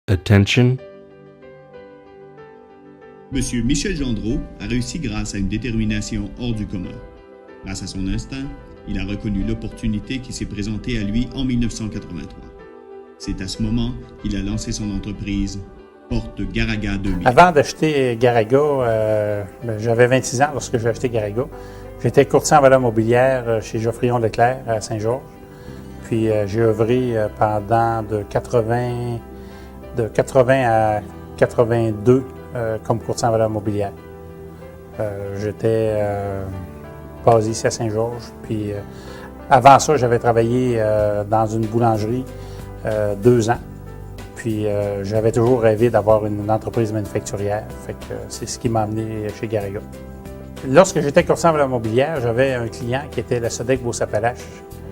Attention. Monsieur Michel Gendreau a réussi grâce à une détermination hors du commun. Grâce à son instinct, il a reconnu l'opportunité qui s'est présentée à lui en 1983. C'est à ce moment qu'il a lancé son entreprise Porte Garaga 2000. Avant d'acheter Garaga, j'avais 26 ans lorsque j'ai acheté Garaga. J'étais courtier en valeurs mobilières chez Geoffrion Leclerc à Saint-Georges. Puis j'ai œuvré pendant de 80 à 82 comme courtier en valeurs mobilières. J'étais basé ici à Saint-Georges. Puis avant ça, j'avais travaillé dans une boulangerie 2 ans. Puis j'avais toujours rêvé d'avoir une entreprise manufacturière. Fait que c'est ce qui m'a amené chez Garaga. Lorsque j'étais courtier en valeurs mobilières, j'avais un client qui était la Sodec Beauce-Appalaches,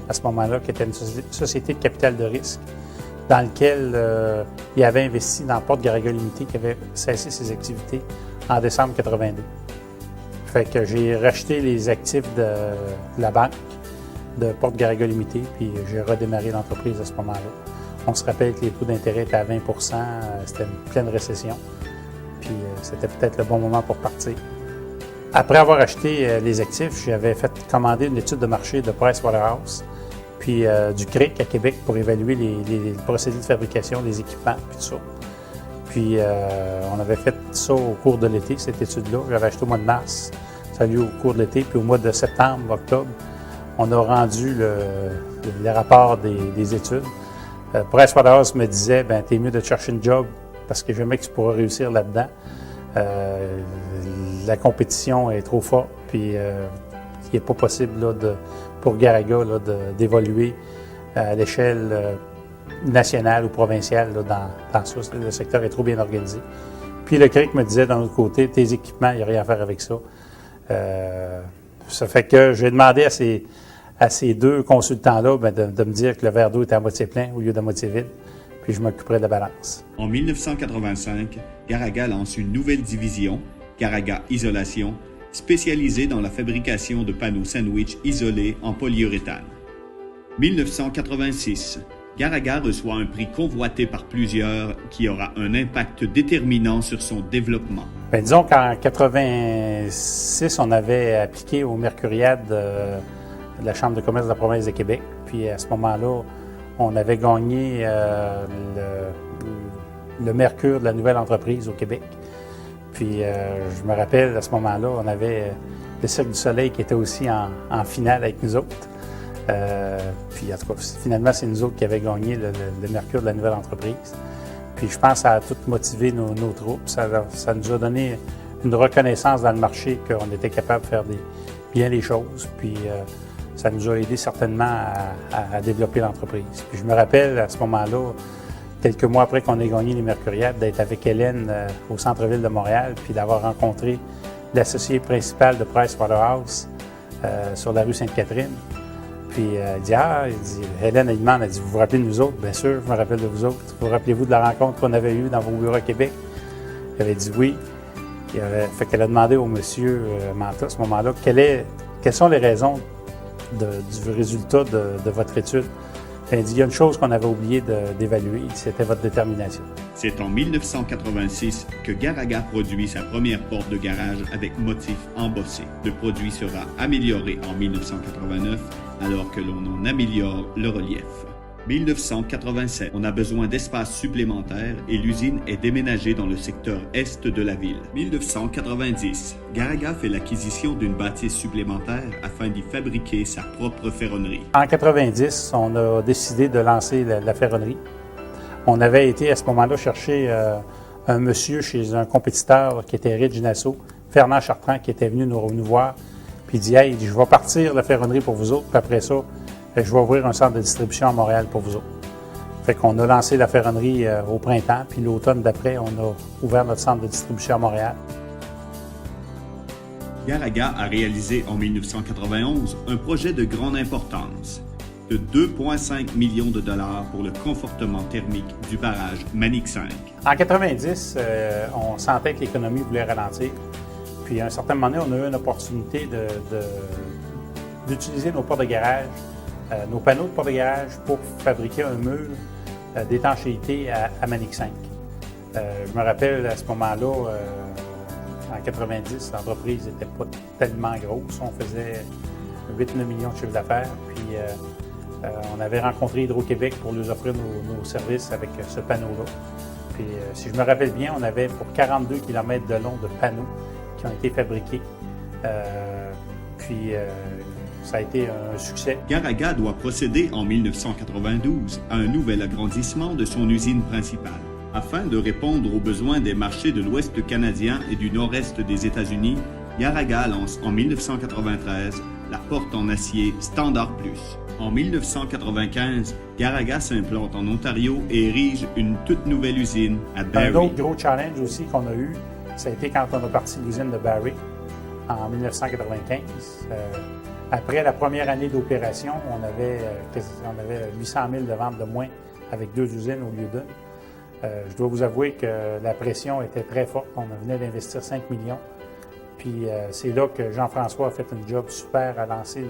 à ce moment-là, qui était une société de capital de risque, dans laquelle il avait investi dans Porte Garaga Limité, qui avait cessé ses activités en décembre 82. Fait que j'ai racheté les actifs de la banque de Porte Garaga Limité, puis j'ai redémarré l'entreprise à ce moment-là. On se rappelle que les taux d'intérêt étaient à 20 %, c'était une pleine récession, puis c'était peut-être le bon moment pour partir. Après avoir acheté les actifs, j'avais fait commander une étude de marché de Pricewaterhouse, puis du CRIC à Québec pour évaluer les procédés de fabrication des équipements, puis tout ça. Puis on avait fait ça au cours de l'été, cette étude-là. J'avais acheté au mois de mars, ça a lieu au cours de l'été, puis au mois de septembre, octobre, on a rendu le rapport des études. Pricewaterhouse me disait, ben t'es mieux de chercher une job parce que jamais que tu pourras réussir là-dedans. La compétition est trop forte, puis il n'est pas possible là, pour Garaga là, d'évoluer à l'échelle nationale ou provinciale là, dans ça. Le secteur est trop bien organisé. Puis le CRIC me disait, d'un autre côté, tes équipements, il n'y a rien à faire avec ça. Ça fait que j'ai demandé à ces deux consultants-là ben, de me dire que le verre d'eau était à moitié plein au lieu de moitié vide, puis je m'occuperais de la balance. En 1985, Garaga lance une nouvelle division, Garaga Isolation, spécialisée dans la fabrication de panneaux sandwich isolés en polyuréthane. 1986, Garaga reçoit un prix convoité par plusieurs qui aura un impact déterminant sur son développement. Bien, disons qu'en 1986, on avait appliqué au Mercuriade de la Chambre de commerce de la province de Québec. Puis à ce moment-là, on avait gagné le Mercure de la nouvelle entreprise au Québec. Puis je me rappelle, à ce moment-là, on avait le Cirque du Soleil qui était aussi en finale avec nous autres. Puis en tout cas, finalement, c'est nous autres qui avions gagné le Mercure de la nouvelle entreprise. Puis je pense que ça a tout motivé nos troupes. Ça nous a donné une reconnaissance dans le marché qu'on était capable de faire bien les choses. Puis ça nous a aidé certainement à développer l'entreprise. Puis je me rappelle, à ce moment-là, quelques mois après qu'on ait gagné les Mercuriades, d'être avec Hélène au centre-ville de Montréal, puis d'avoir rencontré l'associé principal de Pricewaterhouse sur la rue Sainte-Catherine. Puis elle dit, Hélène, elle demande, elle dit, vous vous rappelez de nous autres? Bien sûr, je me rappelle de vous autres. Vous rappelez-vous de la rencontre qu'on avait eue dans vos bureaux à Québec? Elle avait dit oui. Fait qu'elle a demandé au monsieur Manta à ce moment-là, quelles sont les raisons du résultat de votre étude? Elle dit, il y a une chose qu'on avait oublié d'évaluer, c'était votre détermination. C'est en 1986 que Garaga produit sa première porte de garage avec motif embossé. Le produit sera amélioré en 1989 alors que l'on en améliore le relief. 1987, on a besoin d'espace supplémentaire et l'usine est déménagée dans le secteur est de la ville. 1990, Garaga fait l'acquisition d'une bâtisse supplémentaire afin d'y fabriquer sa propre ferronnerie. En 90, on a décidé de lancer la ferronnerie. On avait été à ce moment-là chercher un monsieur chez un compétiteur qui était Reginasso, Fernand Chartrand, qui était venu nous voir. Puis il dit, hey, je vais partir la ferronnerie pour vous autres, puis après ça, je vais ouvrir un centre de distribution à Montréal pour vous autres. Fait qu'on a lancé la ferronnerie au printemps, puis l'automne d'après, on a ouvert notre centre de distribution à Montréal. Garaga a réalisé en 1991 un projet de grande importance de 2,5 millions de dollars pour le confortement thermique du barrage Manic 5. En 90, on sentait que l'économie voulait ralentir. Puis à un certain moment donné, on a eu une opportunité d'utiliser nos portes de garage, nos panneaux de porte de garage pour fabriquer un mur d'étanchéité à Manic 5. Je me rappelle à ce moment-là, en 90, l'entreprise n'était pas tellement grosse. On faisait 8-9 millions de chiffre d'affaires. Puis on avait rencontré Hydro-Québec pour leur offrir nos services avec ce panneau-là. Puis si je me rappelle bien, on avait pour 42 km de long de panneaux qui ont été fabriqués. Ça a été un succès. Garaga doit procéder en 1992 à un nouvel agrandissement de son usine principale. Afin de répondre aux besoins des marchés de l'Ouest canadien et du Nord-Est des États-Unis, Garaga lance en 1993 la porte en acier Standard Plus. En 1995, Garaga s'implante en Ontario et érige une toute nouvelle usine à Barrie. Un autre gros challenge aussi qu'on a eu, ça a été quand on a parti l'usine de Barrie en 1995. Après la première année d'opération, on avait 800 000 de ventes de moins avec 2 usines au lieu d'une. Je dois vous avouer que la pression était très forte. On venait d'investir 5 millions. Puis c'est là que Jean-François a fait un job super à lancer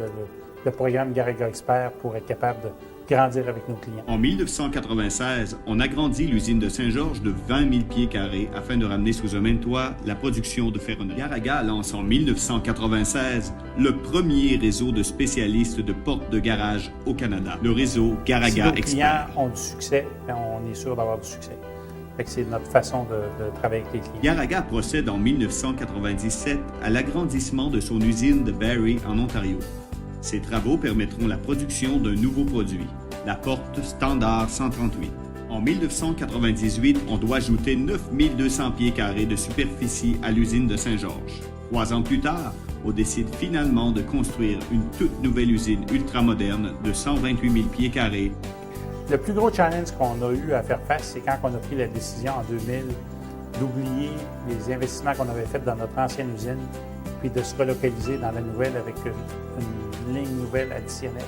le programme Garaga Expert pour être capable de grandir avec nos clients. En 1996, on agrandit l'usine de Saint-Georges de 20 000 pieds carrés afin de ramener sous un même toit la production de ferronnerie. Garaga lance en 1996 le premier réseau de spécialistes de portes de garage au Canada, le réseau Garaga si nos Expert. clients ont du succès, on est sûr d'avoir du succès. C'est notre façon de travailler avec les clients. Garaga procède en 1997 à l'agrandissement de son usine de Barrie en Ontario. Ces travaux permettront la production d'un nouveau produit, la porte Standard 138. En 1998, on doit ajouter 9200 pieds carrés de superficie à l'usine de Saint-Georges. 3 ans plus tard, on décide finalement de construire une toute nouvelle usine ultramoderne de 128 000 pieds carrés. Le plus gros challenge qu'on a eu à faire face, c'est quand on a pris la décision en 2000 d'oublier les investissements qu'on avait faits dans notre ancienne usine, puis de se relocaliser dans la nouvelle avec une ligne nouvelle additionnelle.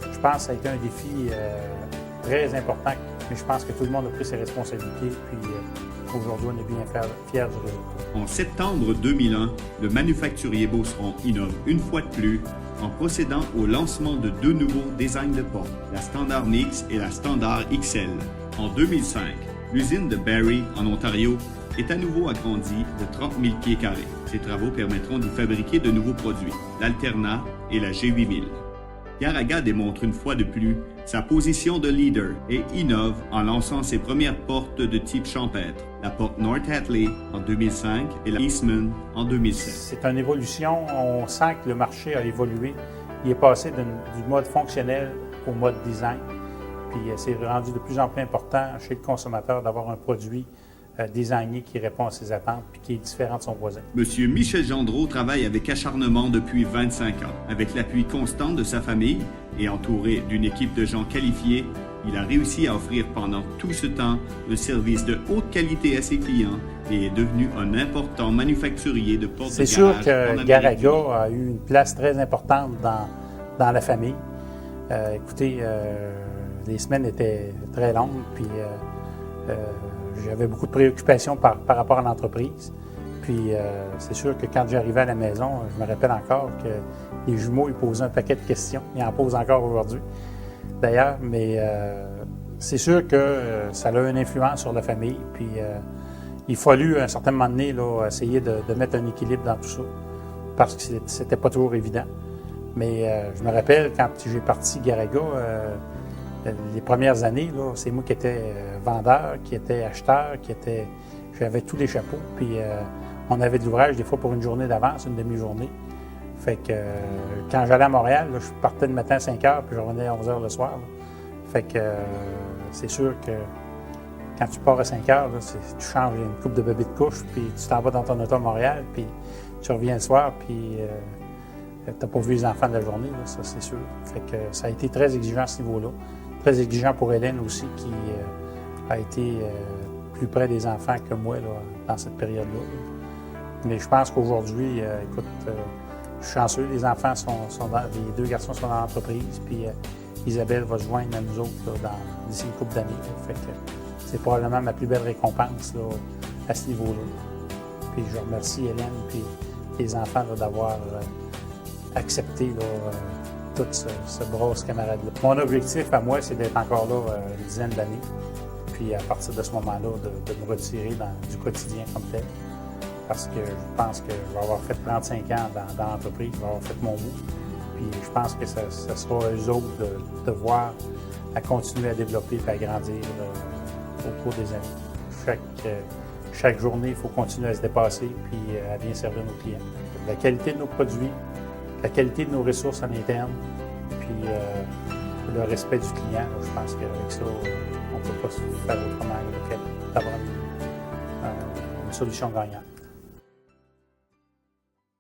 Je pense que ça a été un défi très important, mais je pense que tout le monde a pris ses responsabilités, puis aujourd'hui, on est bien fiers du résultat. En septembre 2001, le manufacturier Beauceron innove une fois de plus en procédant au lancement de 2 nouveaux designs de portes, la Standard Mix et la Standard XL. En 2005, l'usine de Barrie, en Ontario, est à nouveau agrandie de 30 000 pieds carrés. Ces travaux permettront d'y fabriquer de nouveaux produits, l'Alterna et la G8000. Garaga démontre une fois de plus sa position de leader et innove en lançant ses premières portes de type champêtre, la porte North Hatley en 2005 et la Eastman en 2007. C'est une évolution, on sent que le marché a évolué. Il est passé du mode fonctionnel au mode design. Puis c'est rendu de plus en plus important chez le consommateur d'avoir un produit designé qui répond à ses attentes et qui est différent de son voisin. Monsieur Michel Gendreau travaille avec acharnement depuis 25 ans. Avec l'appui constant de sa famille et entouré d'une équipe de gens qualifiés, il a réussi à offrir pendant tout ce temps un service de haute qualité à ses clients et est devenu un important manufacturier de portes de garage. C'est sûr que Garaga a eu une place très importante dans la famille. Écoutez, les semaines étaient très longues, puis j'avais beaucoup de préoccupations par rapport à l'entreprise. Puis c'est sûr que quand j'arrivais à la maison, je me rappelle encore que les jumeaux, ils posaient un paquet de questions. Ils en posent encore aujourd'hui, d'ailleurs. Mais c'est sûr que ça a une influence sur la famille. Puis il fallut, à un certain moment donné, là, essayer de mettre un équilibre dans tout ça. Parce que c'était pas toujours évident. Mais je me rappelle, quand j'ai parti Garaga, les premières années, là, c'est moi qui étais vendeur, qui étais acheteur, j'avais tous les chapeaux. Puis on avait de l'ouvrage des fois pour une journée d'avance, une demi-journée. Fait que quand j'allais à Montréal, là, je partais le matin à 5 h, puis je revenais à 11 h le soir. Là. Fait que c'est sûr que quand tu pars à 5 h, là, tu changes une coupe de bébé de couche, puis tu t'en vas dans ton auto à Montréal, puis tu reviens le soir, puis tu n'as pas vu les enfants de la journée, là, ça c'est sûr. Fait que ça a été très exigeant à ce niveau-là. Très exigeant pour Hélène aussi, qui a été plus près des enfants que moi là, dans cette période-là. Mais je pense qu'aujourd'hui, écoute, je suis chanceux, les enfants les 2 garçons sont dans l'entreprise, puis Isabelle va se joindre à nous autres là, d'ici une couple d'années. Fait que c'est probablement ma plus belle récompense là, à ce niveau-là. Puis je remercie Hélène puis les enfants là, d'avoir accepté là, tout ce brosse camarade-là. Mon objectif à moi, c'est d'être encore là une dizaine d'années. Puis à partir de ce moment-là, de me retirer du quotidien comme tel. Parce que je pense que je vais avoir fait 35 ans dans l'entreprise, je vais avoir fait mon bout. Puis je pense que ça sera eux autres de voir à continuer à développer et à grandir au cours des années. Chaque journée, il faut continuer à se dépasser puis à bien servir nos clients. La qualité de nos produits, la qualité de nos ressources en interne, puis le respect du client, je pense qu'avec ça, on ne peut pas se faire autrement que d'avoir une solution gagnante.